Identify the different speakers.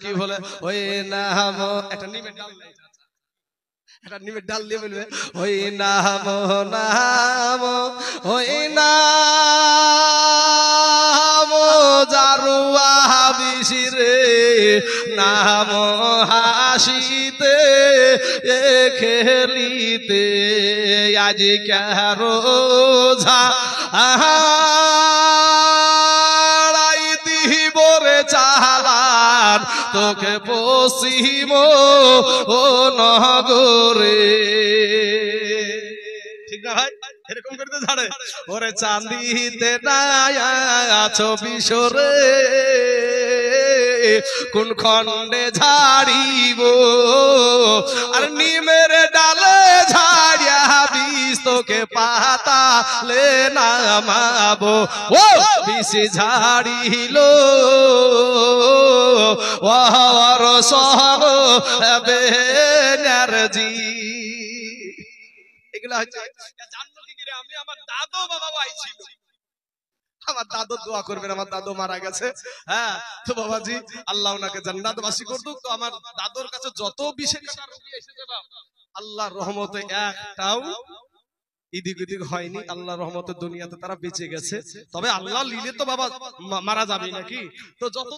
Speaker 1: কি বলে ওই নাম একটা নিমের ডাল একটা নিমের ডাল দিয়ে বলবে ওই নাম নাম ওই নাম জারুয়া বিশিরে নাম হাসিতে খেলিতে আজ কারো ঝা চালান তোকে পশ্চিম ও নগরে ঠিক না ভাই এরকম করতে ছাড়ে ওরে চাঁদিতে আছো বিশরে কোন খন্ডে ঝাড়িব আর নিমের ডালে ঝাড়িয়া বিষ তোকে পাতালে নামাবো ও বিষ ঝাড়িল ওর সর বেনারজি এগুলা হচ্ছে জানলো কি করে আমি আমার দাদু বাবা আইছিল আমার দাদু দোয়া করবেন আমার দাদু মারা গেছে হ্যাঁ তো বাবাজি আল্লাহ ওনাকে জান্নাতবাসী করুক তো আমার দাদুর কাছে যত বিশেষ রোগী এসেছে বাপ আল্লাহর রহমতে একটাও ইদিক ইদিক হয়নি আল্লাহর রহমতে দুনিয়াতে তারা বেঁচে গেছে তবে আল্লাহ লিলে তো বাবা মারা যাবে নাকি তো যত